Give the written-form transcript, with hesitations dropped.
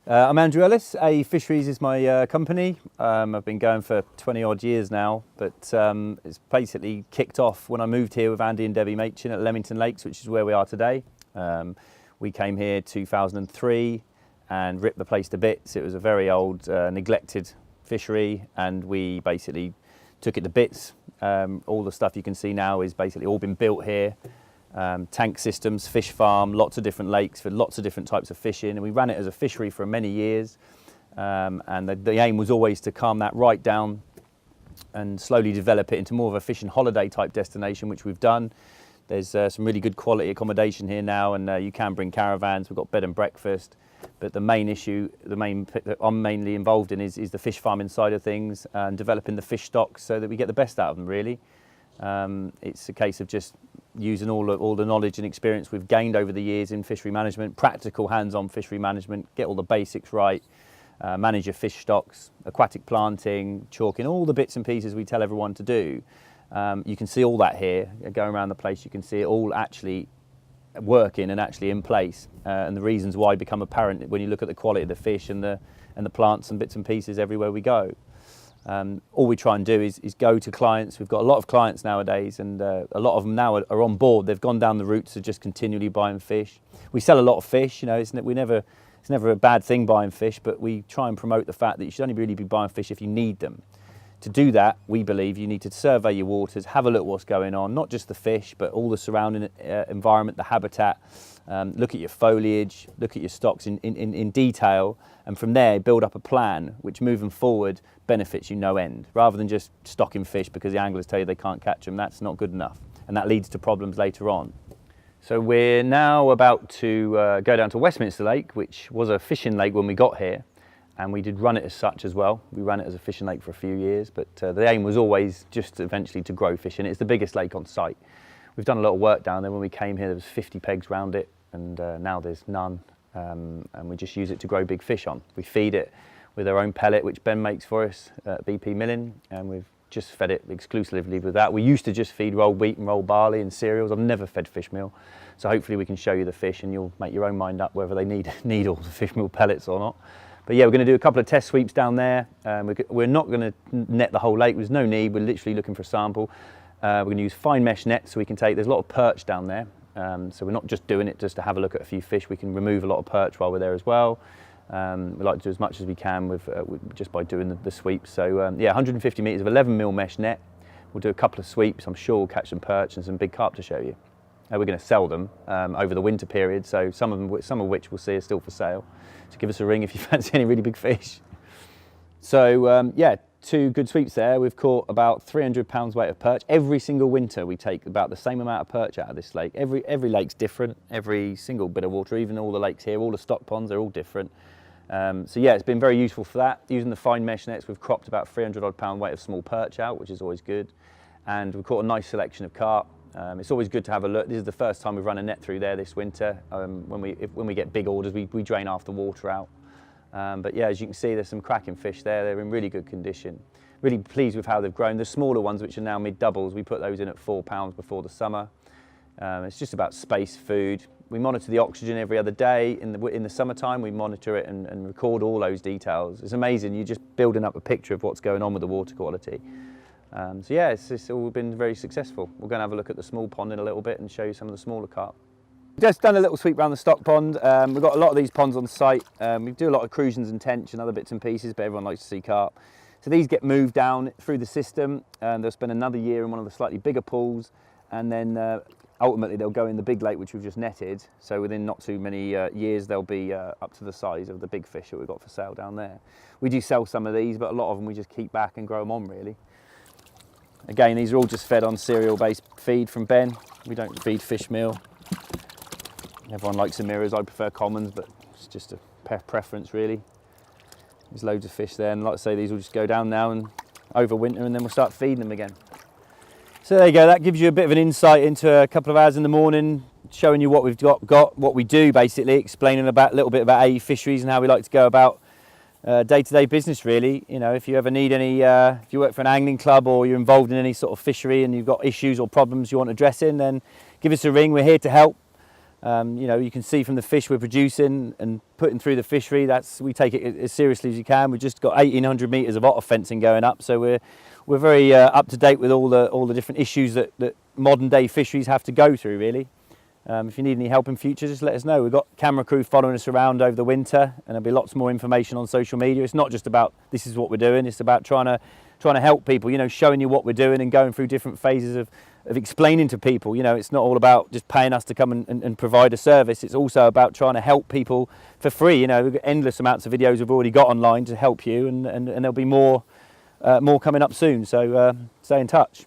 I'm Andrew Ellis. Fisheries is my company. I've been going for 20 odd years now, but it's basically kicked off when I moved here with Andy and Debbie Machin at Westminster Lakes, which is where we are today. We came here 2003 and ripped the place to bits. It was a very old, neglected fishery, and we basically took it to bits. All the stuff you can see now is basically all been built here. Tank systems, fish farm, lots of different lakes for lots of different types of fishing, and we ran it as a fishery for many years, and the aim was always to calm that right down and slowly develop it into more of a fishing holiday type destination, which we've done. There's some really good quality accommodation here now, and you can bring caravans. We've got bed and breakfast, but the main issue, that I'm mainly involved in is the fish farming side of things and developing the fish stocks so that we get the best out of them, really. It's a case of just using all the knowledge and experience we've gained over the years in fishery management, practical hands-on fishery management, get all the basics right, manage your fish stocks, aquatic planting, chalking, all the bits and pieces we tell everyone to do. You can see all that here, going around the place, you can see it all actually working and actually in place, and the reasons why become apparent when you look at the quality of the fish and the plants and bits and pieces everywhere we go. All we try and do is go to clients. We've got a lot of clients nowadays, and a lot of them now are on board. They've gone down the routes of just continually buying fish. We sell a lot of fish, you know, it's never a bad thing buying fish, but we try and promote the fact that you should only really be buying fish if you need them. To do that, we believe you need to survey your waters, have a look at what's going on, not just the fish, but all the surrounding environment, the habitat, look at your foliage, look at your stocks in detail, and from there build up a plan which moving forward benefits you no end, rather than just stocking fish because the anglers tell you they can't catch them. That's not good enough, and that leads to problems later on. So we're now about to go down to Westminster Lake, which was a fishing lake when we got here, and we did run it as such as well. We ran it as a fishing lake for a few years, but the aim was always just eventually to grow fishing. It's the biggest lake on site. We've done a lot of work down there. When we came here, there was 50 pegs round it, and now there's none, and we just use it to grow big fish on. We feed it with our own pellet, which Ben makes for us at BP Milling, and we've just fed it exclusively with that. We used to just feed rolled wheat and rolled barley and cereals. I've never fed fish meal, so hopefully we can show you the fish and you'll make your own mind up whether they need all the fish meal pellets or not. But yeah, we're going to do a couple of test sweeps down there. We're not going to net the whole lake. There's no need. We're literally looking for a sample. We're going to use fine mesh nets so we can take, there's a lot of perch down there. So we're not just doing it just to have a look at a few fish. We can remove a lot of perch while we're there as well. We like to do as much as we can with just by doing the sweeps. So yeah, 150 metres of 11mm mesh net. We'll do a couple of sweeps. I'm sure we'll catch some perch and some big carp to show you. We're going to sell them over the winter period, so some of which we'll see are still for sale. So give us a ring if you fancy any really big fish. So yeah, 2 good sweeps there. We've caught about 300 pounds weight of perch. Every single winter we take about the same amount of perch out of this lake. Every lake's different, every single bit of water, even all the lakes here, all the stock ponds, they're all different. So yeah, it's been very useful for that. Using the fine mesh nets, we've cropped about 300 odd pound weight of small perch out, which is always good. And we've caught a nice selection of carp. It's always good to have a look. This is the first time we've run a net through there this winter. When we get big orders, we drain half the water out. But yeah, as you can see, there's some cracking fish there. They're in really good condition. Really pleased with how they've grown. The smaller ones, which are now mid-doubles, we put those in at £4 before the summer. It's just about space, food. We monitor the oxygen every other day. In the summertime, we monitor it and record all those details. It's amazing. You're just building up a picture of what's going on with the water quality. So yeah, it's all been very successful. We're going to have a look at the small pond in a little bit and show you some of the smaller carp. We've just done a little sweep around the stock pond. We've got a lot of these ponds on site. We do a lot of crucians and tench and other bits and pieces, but everyone likes to see carp. So these get moved down through the system, and they'll spend another year in one of the slightly bigger pools, and then ultimately they'll go in the big lake which we've just netted. So within not too many years they'll be up to the size of the big fish that we've got for sale down there. We do sell some of these, but a lot of them we just keep back and grow them on, really. Again, these are all just fed on cereal-based feed from Ben. We don't feed fish meal. Everyone likes the mirrors. I prefer commons, but it's just a preference, really. There's loads of fish there, and like I say, these will just go down now and overwinter, and then we'll start feeding them again. So there you go. That gives you a bit of an insight into a couple of hours in the morning, showing you what we've got what we do, basically, explaining a little bit about AE Fisheries and how we like to go about day-to-day business, really. You know, if you ever need any, if you work for an angling club or you're involved in any sort of fishery and you've got issues or problems you want addressing, then give us a ring. We're here to help. You know, you can see from the fish we're producing and putting through the fishery, we take it as seriously as you can. We've just got 1,800 metres of otter fencing going up, so we're very up to date with all the different issues that modern day fisheries have to go through, really. If you need any help in future, just let us know. We've got camera crew following us around over the winter, and there'll be lots more information on social media. It's not just about this is what we're doing, it's about trying to help people, you know, showing you what we're doing and going through different phases of explaining to people. You know, it's not all about just paying us to come and provide a service. It's also about trying to help people for free. You know, we've got endless amounts of videos we've already got online to help you, and there'll be more coming up soon. So stay in touch.